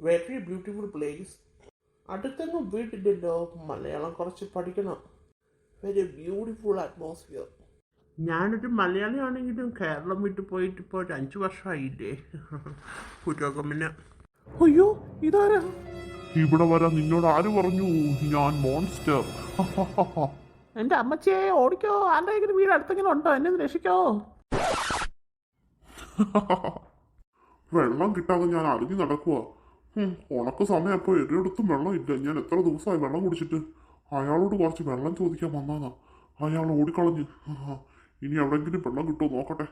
Very beautiful place. അടുത്തെങ്ങും വീട്ടില്ലല്ലോ, മലയാളം കുറച്ച് പഠിക്കണം. Very beautiful atmosphere. ഞാനൊരു മലയാളിയാണെങ്കിലും കേരളം വിട്ട് പോയിട്ട് ഇപ്പോൾ ഒരു 5 വർഷമായില്ലേ. പുരോഗമന. അയ്യോ, ഇതാരാ ഇവിടെ വരാൻ നിന്നോട് ആര് പറഞ്ഞു? ഞാൻ മോൺസ്റ്റർ. എൻ്റെ അമ്മച്ചേ, ഓടിക്കോ. ആരുടെയെങ്കിലും വീട് അടുത്തെങ്കിലും ഉണ്ടോ? എന്നെ ഒന്ന് രക്ഷിക്കോ. വെള്ളം കിട്ടാതെ ഞാൻ അറിഞ്ഞു നടക്കുക. ഉണക്ക സമയപ്പോൾ എരിടത്തും വെള്ളം ഇല്ല. ഞാൻ എത്ര ദിവസമായി വെള്ളം കുടിച്ചിട്ട്. അയാളോട് കുറച്ച് വെള്ളം ചോദിക്കാൻ വന്നാന്നാ. അയാൾ ഓടിക്കളഞ്ഞ്. ഇനി എവിടെയെങ്കിലും വെള്ളം കിട്ടുമോ നോക്കട്ടെ.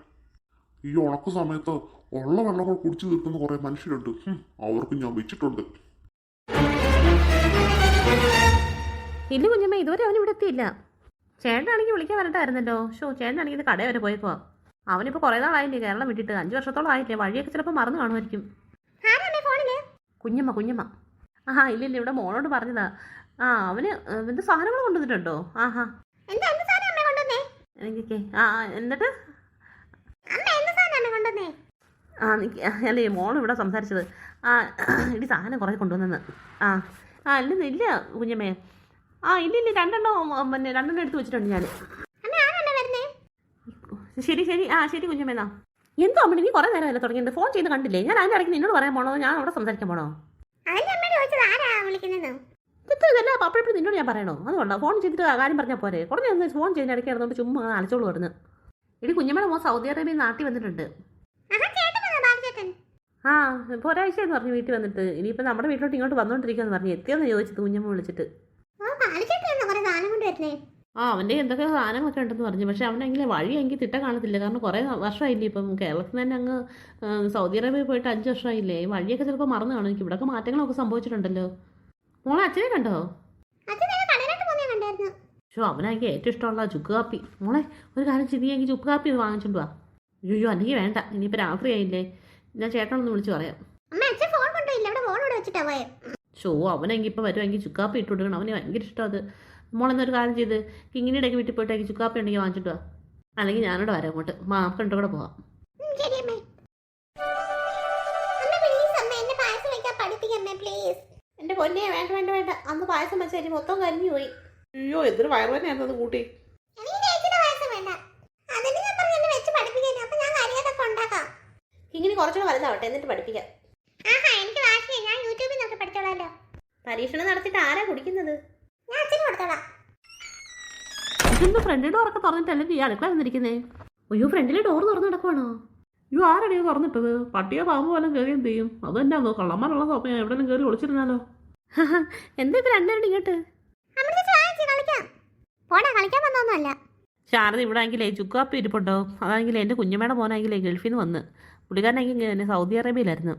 ഈ ഉണക്ക സമയത്ത് ഉള്ള വെള്ളങ്ങൾ കുടിച്ചു തീർക്കുന്ന കുറേ മനുഷ്യരുണ്ട്. അവർക്ക് ഞാൻ വെച്ചിട്ടുണ്ട്. ഇല്ല കുഞ്ഞമ്മ, ഇതുവരെ അവൻ ഇവിടെ എത്തിയില്ല. ചേട്ടനാണെങ്കിൽ വിളിക്കാൻ വരട്ടായിരുന്നല്ലോ. ചേട്ടനാണെങ്കിൽ ഇത് കട വരെ പോയപ്പോ. അവനിപ്പോൾ കുറേ നാളായില്ലേ കേരളം വിട്ടിട്ട്. 5 വർഷത്തോളം ആയില്ലേ. വഴിയൊക്കെ ചിലപ്പോൾ മറന്നു കാണുമായിരിക്കും. കുഞ്ഞമ്മ. ഇല്ല ഇവിടെ മോളോട് പറഞ്ഞതാ. അവന് എന്ത് സാധനങ്ങൾ കൊണ്ടുവന്നിട്ടുണ്ടോ? എനിക്ക് എന്നിട്ട് അല്ലേ മോൾ ഇവിടെ സംസാരിച്ചത്. ഇടി സാധനം കുറേ കൊണ്ടുവന്നെന്ന്. ഇല്ല കുഞ്ഞമ്മേ. ഇല്ല രണ്ടെണ്ണം എടുത്ത് വെച്ചിട്ടുണ്ട് ഞാൻ. ശരി ശരി കുഞ്ഞമ്മേന്നാ. എന്തോ അമ്മ, നീ കുറേ നേരമല്ലേ തുടങ്ങിയിട്ട്. ഫോൺ ചെയ്ത് കണ്ടില്ലേ? ഞാൻ അതിൻ്റെ ഇടയ്ക്ക് നിന്നോട് പറയാൻ പോണോ? ഞാൻ അവിടെ സംസാരിക്കാൻ പോണോ? ഇതല്ല അപ്പോഴപ്പോഴും നിന്നോട് ഞാൻ പറയണോ? അതുകൊണ്ടോ ഫോൺ ചെയ്തിട്ട് കാര്യം പറഞ്ഞാൽ പോരെ? കുറഞ്ഞ ഒന്ന് ഫോൺ ചെയ്യുന്ന ഇടയ്ക്ക് ആയിരുന്നോണ്ട് ചുമ്മാ അലച്ചോളൂ വരുന്നു. ഇടി കുഞ്ഞമ്മയുടെ മോൻ സൗദി അറേബ്യയിൽ നാട്ടിൽ വന്നിട്ടുണ്ട്. ഇപ്പോൾ ഒരാഴ്ചയെന്ന് പറഞ്ഞു വീട്ടിൽ വന്നിട്ട്. ഇനിയിപ്പോൾ നമ്മുടെ വീട്ടിലോട്ട് ഇങ്ങോട്ട് വന്നോണ്ടിരിക്കുമെന്ന് പറഞ്ഞു. എത്തിയെന്ന് ചോദിച്ചത് കുഞ്ഞമ്മ വിളിച്ചിട്ട്. അവൻ്റെ എന്തൊക്കെ സാധനങ്ങളൊക്കെ ഉണ്ടെന്ന് പറഞ്ഞു. പക്ഷെ അവനെങ്കിലും വഴി എനിക്ക് തിട്ട കാണത്തില്ല. കാരണം കുറേ വർഷമായില്ലേ ഇപ്പം കേരളത്തിൽ തന്നെ അങ്ങ് സൗദി അറേബ്യയിൽ പോയിട്ട് 5 വർഷമായില്ലേ. വഴിയൊക്കെ ചിലപ്പോൾ മറന്നു കാണും. എനിക്ക് ഇവിടെയൊക്കെ മാറ്റങ്ങളൊക്കെ സംഭവിച്ചിട്ടുണ്ടല്ലോ. മോളെ അച്ഛനെ കണ്ടോ? അവനെനിക്ക് ഏറ്റവും ഇഷ്ടമുള്ള ചുക്ക് കാപ്പി. മോളെ ഒരു കാര്യം ചെയ്തെങ്കിൽ ചുക്ക് കാപ്പി വാങ്ങിച്ചോണ്ട് വാ. അയ്യോ അല്ലെങ്കിൽ വേണ്ട, ഇനിയിപ്പോൾ രാത്രിയായില്ലേ. ഞാൻ ചേട്ടനൊന്ന് വിളിച്ച് പറയാം. അവനെങ്കിൽ ഇപ്പം വരുമെങ്കിൽ ചുക്കാപ്പി ഇട്ട് കൊടുക്കണം. അവന് ഭയങ്കര ഇഷ്ടം അത്. മോളെന്നൊരു കാര്യം ചെയ്ത് കിങ്ങിനിടയ്ക്ക് വീട്ടിൽ പോയിട്ട് ചുക്കാപ്പി ഉണ്ടെങ്കിൽ വാങ്ങിച്ചിട്ട് വാ. അല്ലെങ്കിൽ ഞാനിവിടെ വരാം അങ്ങോട്ട്. നമുക്ക് കൂടെ പോവാം. എൻ്റെ പൊന്നെ, വേണ്ട. അന്ന് പായസം വെച്ചാൽ മൊത്തം കരിഞ്ഞു പോയി. അയ്യോ, എന്തൊരു വയറുവേദനയായിരുന്നത് കൂട്ടി. കിങ്ങിനി കുറച്ചുകൂടെ വലുതാവട്ടെ, എന്നിട്ട് പഠിപ്പിക്കാം. പരീക്ഷണം നടത്തിയിട്ട് ആരാ കുടിക്കുന്നത്? ഇതെന്തോ ഫ്രണ്ടിന്റെ ഡോറൊക്കെ തുറന്നിട്ടല്ലേ ഈ അടുക്കള വന്നിരിക്കുന്നേ? അയ്യോ, ഫ്രണ്ടിലെ ഡോർ തുറന്നു കിടക്കുവാണോ? അയ്യോ, ആരടിയോ തുറന്നിട്ടത്? പട്ടിയോ പാമ്പോ വല്ലതും കയറി എന്ത് ചെയ്യും? അത് തന്നെയാണോ കള്ളന്മാരുള്ള സമയം എവിടെയെങ്കിലും കയറി ഒളിച്ചിരുന്നാലോ? എന്താ ഇപ്പൊ രണ്ടുപേരും ഇങ്ങോട്ട്? ശാരദ ഇവിടെ ആണെങ്കിലേ ചുക്കാപ്പി ഇരിപ്പുണ്ടോ? അതാണെങ്കിലേ എൻ്റെ കുഞ്ഞമ്മയുടെ മോനാണെങ്കിലേ ഗൾഫിൽ നിന്ന് വന്ന്. പുള്ളിക്കാരനാണെങ്കിൽ സൗദി അറേബ്യയിലായിരുന്നു.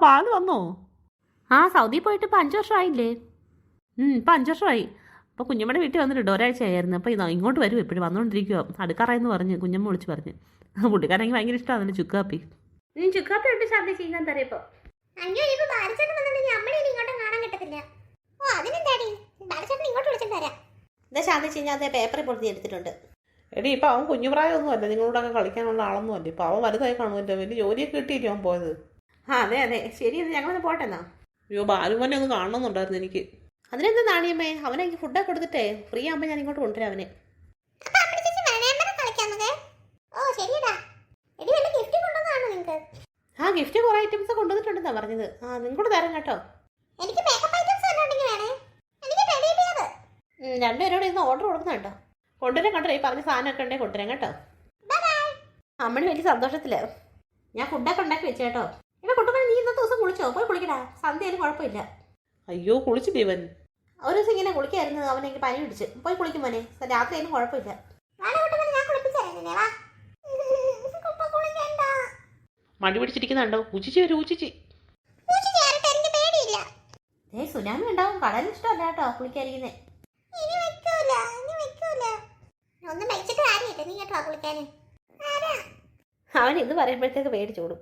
ബാല് വന്നോ? സൗദിയിൽ പോയിട്ട് ഇപ്പം 5 വർഷമായില്ലേ. ഇപ്പം 5 വർഷമായി. അപ്പോൾ കുഞ്ഞമ്മയുടെ വീട്ടിൽ വന്നിട്ടുണ്ട്. ഒരാഴ്ചയായിരുന്നു. അപ്പോൾ ഇങ്ങോട്ട് വരും, എപ്പോഴും വന്നുകൊണ്ടിരിക്കുമോ. അടുക്കാറായെന്ന് പറഞ്ഞ് കുഞ്ഞമ്മ വിളിച്ച് പറഞ്ഞ്. പുള്ളിക്കാരെങ്കിൽ ഭയങ്കര ഇഷ്ടമാണ് ചുക്കാപ്പി. ചുക്കാപ്പി ഉണ്ട് ശാന്തി ചെയ്യാൻ തരപ്പോ. ശാന്തി ചെയ്യാൻ പേപ്പറിൽ പൊടുത്തി എടുത്തിട്ടുണ്ട്. എടി, ഇപ്പം അവൻ കുഞ്ഞുപ്രായമൊന്നും അല്ല, നിങ്ങളോടൊക്കെ കളിക്കാനുള്ള ആളൊന്നും അല്ല. ഇപ്പം അവൻ വലുതായി കാണുമല്ലോ. വലിയ ജോലിയൊക്കെ കിട്ടിയില്ലേ അവൻ പോയത്? അതെ ശരി, ഞങ്ങളൊന്ന് പോട്ടെന്നാ. അയ്യോ, ബാലുമോനെ ഒന്ന് കാണണമെന്നുണ്ടായിരുന്നു എനിക്ക്. അതിനെന്താ നാണിയമ്മേ, അവനെനിക്ക് ഫുഡൊക്കെ കൊടുത്തിട്ടേ ഫ്രീ ആകുമ്പോൾ ഞാൻ ഇങ്ങോട്ട് കൊണ്ടുവരാം അവനെ. ഗിഫ്റ്റ് കുറെ ഐറ്റംസ് കൊണ്ടുവന്നിട്ടുണ്ടെന്നാ പറഞ്ഞത്. നിങ്ങോട്ട് തരാം കേട്ടോ. രണ്ടുപേരോട് ഇന്ന് ഓർഡർ കൊടുക്കുന്നുണ്ടോ? കൊണ്ടുവരാൻ കേട്ടോ. ഈ പറഞ്ഞ സാധനമൊക്കെ ഉണ്ടെങ്കിൽ കൊണ്ടുവരാം കേട്ടോ. അമ്മന് വലിയ സന്തോഷത്തില് ഞാൻ ഫുഡൊക്കെ ഉണ്ടാക്കി വെച്ചു കേട്ടോ. ഇവിടെ കുട്ടുമ്പോൾ നീ ഇന്നത്തെ ദിവസം കുളിച്ചോ? പോയി കുളിക്കടാ. സന്ധ്യയായാലും കുഴപ്പമില്ല. അയ്യോ, കുളിച്ചില്ലേ ഇവൻ? ഒരു ദിവസം ഇങ്ങനെ കുളിക്കായിരുന്നു. അവനെനിക്ക് പനി പിടിച്ച്. പോയി കുളിക്കും മോനെ. രാത്രി ആയാലും കുഴപ്പമില്ല. മടി പിടിച്ചിരിക്കുന്നുണ്ടോ? ഉച്ചിച്ചി വരും, ഉച്ചിച്ചി. സുനാമി ഉണ്ടാവും. കടലിൽ ഇഷ്ടമല്ല കേട്ടോ കുളിക്കാതിരിക്കുന്നേ. അവൻ ഇത് പറയുമ്പോഴത്തേക്ക് പേടിച്ചോടും.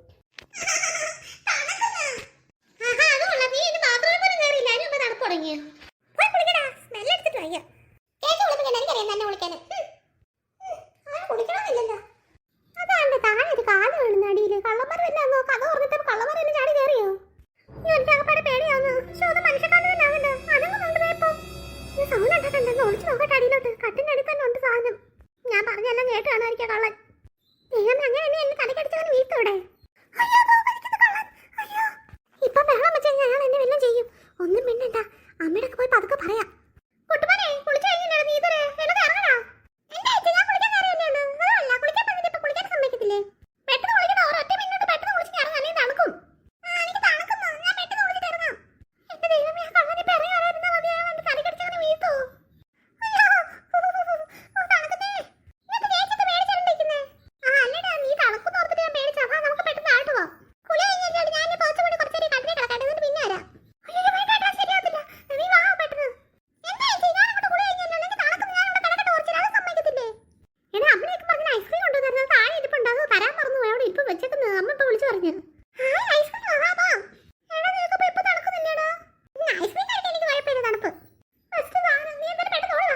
കള്ളന്മാർ കട്ടിനടി തന്നെ ഉണ്ട് സാധനം. ഞാൻ പറഞ്ഞെല്ലാം കേട്ട് കാണാതിരിക്കാ കള്ളൻ. ദൈവമേ, അങ്ങനെ എന്നെ തലക്കടിച്ചവന് വീഴ്ത്തോടെ. അയ്യോ, വലിക്കുന്ന കള്ളൻ. അയ്യോ, ഇപ്പം ബഹളം വെച്ച് കഴിഞ്ഞാൽ അയാൾ എന്നെ വല്ലതും ചെയ്യും. ഒന്നും മിണ്ടണ്ട, അമ്മയുടെ പോയി പതുക്കെ പറയാം. കുട്ടുമോനെ, കുളിച്ചു കഴിഞ്ഞില്ലേ? നീ ഇതുവരെ എന്നൊക്കെ ഇറങ്ങടാ. എന്റെ അച്ഛൻ ഞാൻ കുളിക്കാൻ കയറി തന്നെയാണ്. അതല്ല, കുളിക്കാൻ പറഞ്ഞിട്ട് ഇപ്പൊ കുളിക്കാൻ സമ്മതിക്കത്തില്ലേ? പെട്ടെന്ന് കുളിക്കണോ? ഒരൊറ്റ മിനിറ്റ് പെട്ടെന്ന് കുളിച്ച് ഇറങ്ങാം, അല്ലെങ്കിൽ തണുക്കും. എനിക്ക് തണുക്കുന്നു, ഞാൻ പെട്ടെന്ന് കുളിച്ചിട്ട് ഇറങ്ങാം. എന്റെ ദൈവമേ, ആ കള്ളൻ ഇപ്പൊ ഇറങ്ങാതിരുന്നാ മതി. അയാൾ എന്റെ തലക്കടിച്ചവന് വീഴ്ത്തോ? അയ്യോ, തണുക്കുന്നേ. ഇന്നത്തെ ചേച്ചിക്ക് പേടിച്ചിട്ടുണ്ടിരിക്കുന്നേ. ആ അല്ലടാ, നീ തണുക്കുന്നു ഓർത്തിട്ട് ഞാൻ പേടിച്ചാ. വാ, നമുക്ക് പെട്ടെന്ന് ആയിട്ട് പോവാം. കുളി കഴിഞ്ഞിട്ട് ഞാൻ പോച്ചുകൂടി കുറച്ചേരി കട്ടിനെ കിടക്കാം, എന്നിട്ട് പിന്നെ വരാം. അയ്യോ, വേണ്ട, ശരിയാവത്തില്ല. നീ വാ പെട്ടെന്ന്. എന്താ ചേച്ചി, ഞാൻ അങ്ങോട്ട് കുളി കഴിഞ്ഞല്ലോ. എനിക്ക് തണുക്കുന്നു, ഞാൻ ഇവിടെ കിടക്കട്ടെ കുറച്ച്. അത് സമ്മതിക്കത്തില്ലേ? എടാ, അമ്മയൊക്കെ പറഞ്ഞ ഐസ്ക്രീം കൊണ്ടുവന്നിരുന്നത് താഴെ ഇരിപ്പുണ്ട്. അത് തരാൻ മറന്നു. അവിടെ ഇപ്പൊ വെച്ചേക്കുന്നത് അമ്മ ഇപ്പൊ വിളിച്ചു പറഞ്ഞു. ഐസ്ക്രീം എടാ, നിനക്കിപ്പോ ഇപ്പൊ തണുക്കുന്നില്ലേടാ? ഐസ്ക്രീം കഴിക്കാൻ എനിക്ക് കുഴപ്പമില്ല, തണുപ്പ്. ഫസ്റ്റ് സാധനം നീ എന്തായാലും പെട്ടെന്ന് ഓടുക.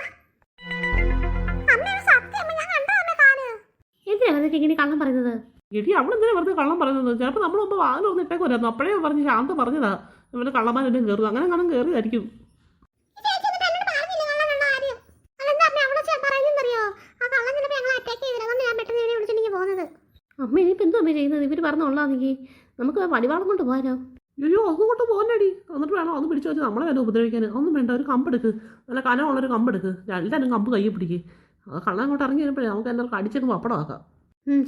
അമ്മ സത്യം, അമ്മ ഞാൻ കണ്ടോ അമ്മ കാല്. എന്തിനാ അതൊക്കെ ഇങ്ങനെ കള്ളം പറയുന്നത്? എടി അവളെന്തിനാ വെറുതെ കള്ളം പറയുന്നത്? ചിലപ്പോൾ നമ്മൾ മുമ്പ് വാതിൽ ഒന്ന് ഇട്ടേക്കുമായിരുന്നു. അപ്പോഴേ പറഞ്ഞ് ശാന്ത പറഞ്ഞതാ ഇവന് കള്ളന്മാരെന്നെ കയറുന്നു. അങ്ങനെ കാണാൻ കയറിയതായിരിക്കും. ചേച്ചി എന്നിട്ട് എന്നോട് പറഞ്ഞില്ല കള്ളനുള്ള കാര്യം. അതെന്താ അമ്മ അവളെ പറയുന്നറിയോ? ആ കള്ളൻ ചിലപ്പോൾ ഞങ്ങളെ അറ്റാക്ക് ചെയ്തില്ല. അതുകൊണ്ട് ഞാൻ പെട്ടെന്ന് ഇവനെ വിളിച്ചിട്ട് പോകുന്നത്. അമ്മ ഇനിയിപ്പോൾ എന്തോ അമ്മ ചെയ്യുന്നത്? ഇവർ പറഞ്ഞുള്ളാന്നെങ്കിൽ നമുക്ക് വടിവാളം കൊണ്ട് പോകാനോ? അയ്യോ, അതുകൊണ്ട് പോകണ്ടടി. എന്നിട്ട് വേണം അത് പിടിച്ചു വെച്ച് നമ്മളെ വല്ല ഉപദ്രവിക്കാൻ. ഒന്നും വേണ്ട, ഒരു കമ്പെടുക്ക്, നല്ല കനമുള്ളൊരു കമ്പെടുക്ക്. എല്ലാവരും കമ്പ് കയ്യിൽ പിടിക്കുക. അത് കള്ളൻ അങ്ങോട്ട് ഇറങ്ങി വരുമ്പോഴേ നമുക്ക് എല്ലാവർക്കും അടിച്ചേക്ക് പപ്പടമാക്കാം.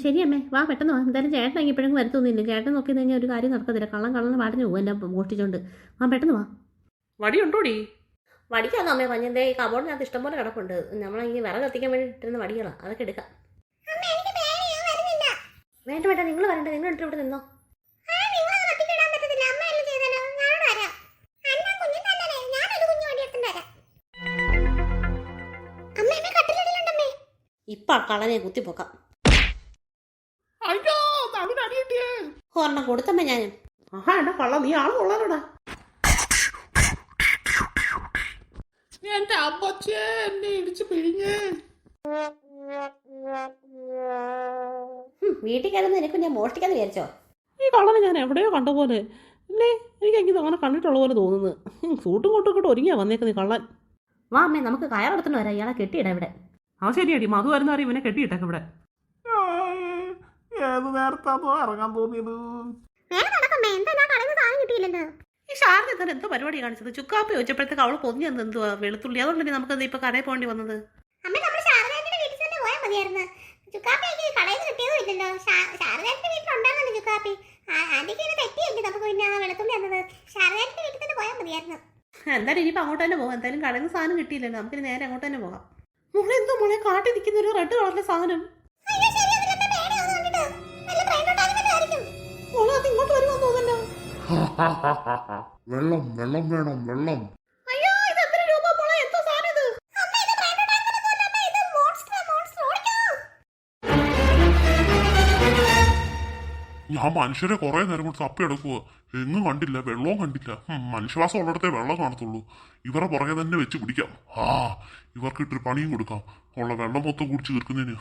ശരി അമ്മേ, വാ പെട്ടെന്ന് വാ. എന്തായാലും ചേട്ടൻ ഇപ്പോഴും വരുത്തൊന്നുമില്ല. ചേട്ടൻ നോക്കി കഴിഞ്ഞാൽ ഒരു കാര്യം നടക്കത്തില്ല. കള്ളനെ പാടിഞ്ഞു പോകും എല്ലാം മോഷ്ടിച്ചോണ്ട്. വാ പെട്ടെന്ന് വാ. വടിയുണ്ടോടി? വടിക്കാന്നോ അമ്മേ പറഞ്ഞത്? ഈ കബോർഡിനകത്ത് ഇഷ്ടംപോലെ കിടപ്പുണ്ട്. നമ്മളീ വിറക് കത്തിക്കാൻ വേണ്ടി ഇട്ടിരുന്ന വടികളാണ്, അതൊക്കെ എടുക്കാം. വേണ്ട വേണ്ട, നിങ്ങൾ വരണ്ട, നിങ്ങൾ ഇട്ട് ഇവിടെ നിന്നോ. ഇപ്പൊ ആ കളനെ കുത്തിപ്പോക്കാം. അയ്യോ, അടിയിട്ടേ. ഒരെണ്ണം കൊടുത്തമ്മേ ഞാൻ. ആഹാ, എടാ കള്ള, നീ ആള് കൊള്ളാലോടാ. എന്റെ അമ്മച്ചേ, എന്നെ ഇടിച്ച് പിഴിഞ്ഞേ. വീട്ടിൽ കയറുന്ന എനിക്ക് ഞാൻ മോഷ്ടിക്കാന്ന് വിചാരിച്ചോ? ഈ കള്ളനെ ഞാൻ എവിടെയോ കണ്ട പോലെ അല്ലേ? എനിക്ക് അങ്ങനെ കണ്ടിട്ടുള്ള പോലെ തോന്നുന്നു. സൂട്ടും കൊട്ടും ഇങ്ങോട്ട് ഒരുങ്ങിയാ വന്നേക്കുന്നത് കള്ളൻ. വാ അമ്മേ, നമുക്ക് കയറെടുത്തിട്ട് വരാം. ഇയാളെ കെട്ടിയിടാം ഇവിടെ. ആ ശരിയടി, മധു വരുന്നവരെ ഇവനെ കെട്ടിയിട്ടേക്ക് ഇവിടെ. ഏത് നേരത്താണോ ഇറങ്ങാൻ തോന്നിയത്? ഈ ഷാർജ തന്നെ എന്തോ പരിപാടി കാണിച്ചത്? ചുക്കാപ്പി വെച്ചപ്പോഴത്തേക്ക് അവള് പൊതിഞ്ഞു എന്തുവാ വെളുത്തുള്ളി. അതുകൊണ്ടല്ലേ നമുക്ക് ഇപ്പൊ കടയിൽ പോകേണ്ടി വന്നത്. എന്തായാലും ഇനിയിപ്പോൾ അങ്ങോട്ട് തന്നെ പോകാം. എന്തായാലും കടയിൽ നിന്ന് സാധനം കിട്ടിയില്ലല്ലോ, നമുക്കിനി നേരെ അങ്ങോട്ട് തന്നെ പോകാം. മോളെ എന്തോ മോളെ കാട്ടി നിൽക്കുന്ന ഒരു റെഡ് കളറിലെ സാധനം. മോളെ അത് ഇങ്ങോട്ട് വരുമെന്ന് തോന്നല്ലോ. വെള്ളം വെള്ളം വേണം, വെള്ളം. അയ്യോ, ഇത് എത്ര രൂപ മോളെ? എന്തോ സാധനം ഇത്? ഞാൻ മനുഷ്യരെ കുറെ നേരം കൊണ്ട് തപ്പി എടുക്കുക, എങ്ങും കണ്ടില്ല, വെള്ളവും കണ്ടില്ല. മനുഷ്യവാസം ഉള്ളിടത്തേ വെള്ളം കാണത്തുള്ളൂ. ഇവരെ പുറകെ തന്നെ വെച്ച് പിടിക്കാം. ഇവർക്ക് ഇട്ടൊരു പണിയും കൊടുക്കാം, ഉള്ള വെള്ളം മൊത്തം കുടിച്ച് തീർക്കുന്നതിന്.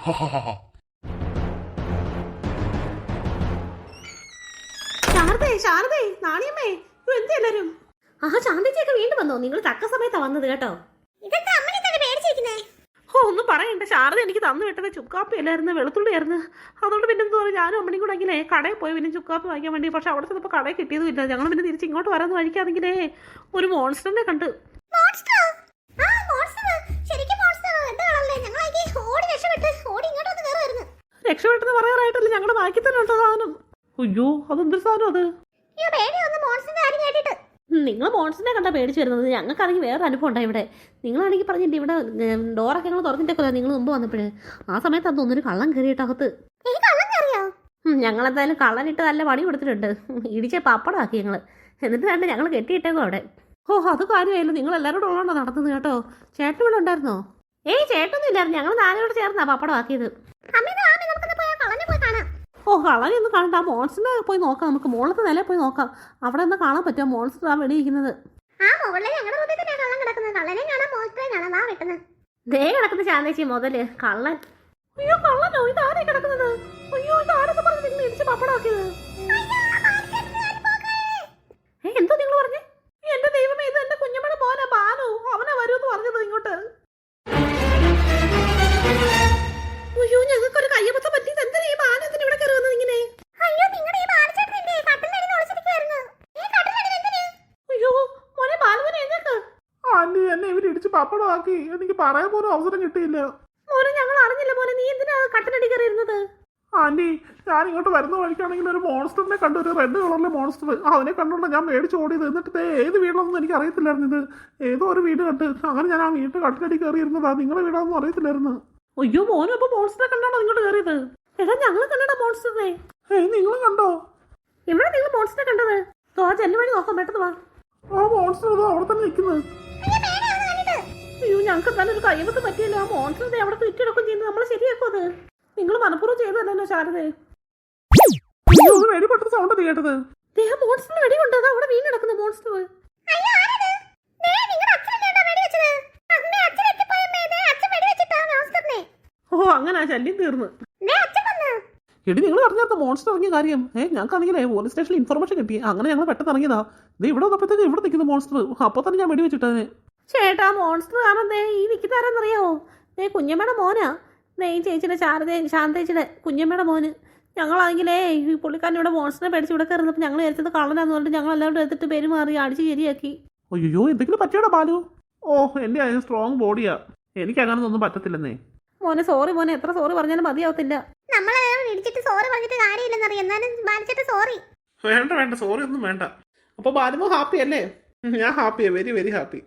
ശാരദേ, നാണിയമ്മേ, എന്തെല്ലാരും? ശാന്തച്ചിയൊക്കെ വീണ്ടും വന്നോ? നിങ്ങൾ തക്ക സമയത്താ വന്നത് കേട്ടോ. ഒന്നും പറയണ്ട, ശാരദ എനിക്ക് തന്നു വിട്ടത് ചുക്കാപ്പി അല്ലായിരുന്നു, വെളുത്തുള്ളി ആയിരുന്നു. അതുകൊണ്ട് പിന്നെ എന്താ പറയുക, ഞാനും അമ്മയും കൂടെ എങ്കിലേ കടയിൽ പോയി പിന്നെ ചുക്കാപ്പി വാങ്ങിക്കാൻ വേണ്ടി. പക്ഷെ അവിടെ ചെന്നപ്പോൾ കടയിൽ കിട്ടിയതും ഇല്ല. ഞങ്ങൾ പിന്നെ തിരിച്ച് ഇങ്ങോട്ട് വരാമെന്ന് വഴിക്കാണെങ്കിലേ ഒരു മോൺസ്റ്ററിനെ കണ്ട്. രക്ഷപ്പെട്ടെന്ന് പറയാറായിട്ടല്ലേ ഞങ്ങളുടെ ബാക്കി തന്നെ ഉണ്ടോ സാധനം? അയ്യോ, അതെന്തൊരു സാധനം അത്? നിങ്ങൾ മോൺസ്റ്ററിനെ കണ്ടാ പേടിച്ച് വരുന്നത്. ഞങ്ങൾക്കാണെങ്കിൽ വേറൊരു അനുഭവം ഉണ്ടായി ഇവിടെ. നിങ്ങളാണെങ്കിൽ പറഞ്ഞിട്ട് ഇവിടെ ഡോറൊക്കെ ഞങ്ങൾ തുറന്നിട്ടേക്കല്ലോ നിങ്ങൾ മുമ്പ് വന്നപ്പോഴേ. ആ സമയത്ത് അത് ഒന്നൊരു കള്ളം കയറിയിട്ടകത്ത്. ഞങ്ങളെന്തായാലും കള്ളനിട്ട് നല്ല പണി കൊടുത്തിട്ടുണ്ട്. ഇടിച്ച പപ്പടമാക്കി ഞങ്ങൾ. എന്നിട്ട് വേണ്ട ഞങ്ങൾ കെട്ടിയിട്ടേക്കോ അവിടെ. അത് കാര്യമായില്ല. നിങ്ങൾ എല്ലാവരോടും ഉള്ളതാണോ നടത്തുന്നത് കേട്ടോ? ചേട്ടൻ ഇവിടെ ഉണ്ടായിരുന്നോ? ചേട്ടൊന്നും ഇല്ലായിരുന്നു. ഞങ്ങൾ നാലോട് ചേർന്നാ പപ്പടമാക്കിയത്. കളനൊന്നും കാണണ്ട. ആ മോൺസ്റ്ററിനെ പോയി നോക്കാം. നമുക്ക് മുകളിലത്തെ നിലയിൽ പോയി നോക്കാം. അവിടെ നിന്ന് കാണാൻ പറ്റുമോ മോൺസ്റ്റർ ആ വെളിയിരിക്കുന്നത്? ദേ കിടക്കുന്ന ശാന്തേച്ചി മുതല് കള്ളൻ. അയ്യോ, കള്ളനോ? ഇതാരെ കിടക്കുന്നത്? അയ്യോ, ഇതാരെന്ന് പറഞ്ഞു നിങ്ങൾ ഇടിച്ച് പപ്പടമാക്കിയത്? എന്തോ നിങ്ങൾ പറഞ്ഞേ? എന്റെ ദൈവമേ, ഇത് എന്റെ കുഞ്ഞമ്മയുടെ മോനെ ബാലു. അവനെ വരുമെന്ന് പറഞ്ഞത് ഇങ്ങോട്ട്. പപ്പടമാക്കി. എനിക്ക് പറയാൻ പോലും അവസരം കിട്ടിയില്ല. മോനെ ഞങ്ങൾ അറിഞ്ഞില്ല മോനെ, നീ എന്തിനാ കട്ടിലടി കയറിയിരുന്നത്? ആന്റി, ഞാൻ ഇങ്ങോട്ട് വരുന്ന വഴിക്കാണെങ്കിൽ ഒരു മോൺസ്റ്ററിനെ കണ്ടു, ഒരു റെഡ് കളറിലെ മോൺസ്റ്റർ. അവനെ കണ്ടുകൊണ്ട് ഞാൻ മേടിച്ച് ഓടിയത്. എന്നിട്ട് ഏത് വീടാണെന്ന് എനിക്ക് അറിയത്തില്ലായിരുന്നു. ഇത് ഏതോ ഒരു വീട് കണ്ട് അങ്ങനെ ഞാൻ ആ വീട്ടിൽ കട്ടിലടി കയറിയിരുന്നതാ. നിങ്ങളുടെ വീടാണെന്ന് അറിയത്തില്ലായിരുന്നു. അയ്യോ മോനെ, അപ്പൊ മോൺസ്റ്ററെ കണ്ടാണോ ഇങ്ങോട്ട് കയറിയത്? എടാ ഞങ്ങൾ കണ്ടടാ മോൺസ്റ്ററിനെ. നിങ്ങളും കണ്ടോ? എവിടെ നിങ്ങൾ മോൺസ്റ്ററെ കണ്ടത്? ആ ജനൽ വഴി നോക്കാം, പെട്ടെന്ന് വാ. ആ മോൺസ്റ്റർ അവിടെ തന്നെ നിൽക്കുന്നത്. അയ്യോ ഞങ്ങൾക്ക് എന്തായാലും ഒരു കയ്യബത്ത് പറ്റിയില്ല. ആ മോൺസ്റ്റർ അവിടെ ചുറ്റിടക്കും ചെയ്യുന്നത്, നമ്മൾ ശരിയാക്കും അത്. നിങ്ങൾ മനഃപൂർവ്വം ചെയ്തതല്ലോ ശാരദേ. വെടിപെട്ട സൗണ്ട് കേട്ടത്. ദേഹം മോൺസ്റ്റർ വെടികൊണ്ട് അവിടെ വീണ് കിടക്കുന്ന മോൺസ്റ്റർ. ഓ അങ്ങനെ ശല്യം തീർന്നു. എടി നിങ്ങൾ പറഞ്ഞാൽ മോൺസ്റ്റർ ഇറങ്ങിയ കാര്യം ഞങ്ങൾക്കാണെങ്കിലേ പോലീസ് സ്റ്റേഷനിൽ ഇൻഫർമേഷൻ കിട്ടി. അങ്ങനെ ഞങ്ങൾ പെട്ടെന്ന് ഇറങ്ങിയതാ. ഇത് ഇവിടെ വന്നപ്പോഴത്തേക്ക് ഇവിടെ നിൽക്കുന്ന മോൺസ്റ്റർ. അപ്പൊ തന്നെ ഞാൻ വെടിവെച്ചിട്ടതിനെ. ചേട്ടാ മോൺസ്റ്റർ കാണാൻ ഈ നിൽക്കുന്നതാരെന്നറിയാവോ? കുഞ്ഞമ്മയുടെ മോനാ. ഈ ചേച്ചിയുടെ ശാന്തേച്ചിയുടെ കുഞ്ഞമ്മയുടെ മോന്. ഞങ്ങളാണെങ്കിലേ ഈ പുള്ളിക്കാരൻ ഇവിടെ മോൺസ്റ്ററിനെ പേടിച്ച് ഇവിടെ കയറുന്നപ്പോൾ ഞങ്ങൾ വിചാരിച്ചത് കള്ളനാന്ന് പറഞ്ഞിട്ട് ഞങ്ങൾ എല്ലാവരും എടുത്തിട്ട് പെരുമാറി അടിച്ച് ശരിയാക്കി. അയ്യോ എന്തെങ്കിലും പറ്റിയോടാ ബാലു? ഓ എന്റെ സ്ട്രോങ് ബോഡിയാ, എനിക്ക് അങ്ങനെ ഒന്നും പറ്റത്തില്ലെന്നേ. മോനെ സോറി മോനെ, എത്ര സോറി പറഞ്ഞാലും മതിയാവത്തില്ല. നമ്മളെ ഇടിച്ചിട്ട് സോറി പറഞ്ഞിട്ട് കാര്യമില്ലെന്നറിയാം. എന്നാലും ബാലിച്ചിട്ട് സോറി. വേണ്ട സോറി ഒന്നും വേണ്ട. അപ്പൊ ബാലുമോ ഹാപ്പി അല്ലേ? ഞാൻ ഹാപ്പിയാ, വെരി വെരി ഹാപ്പി.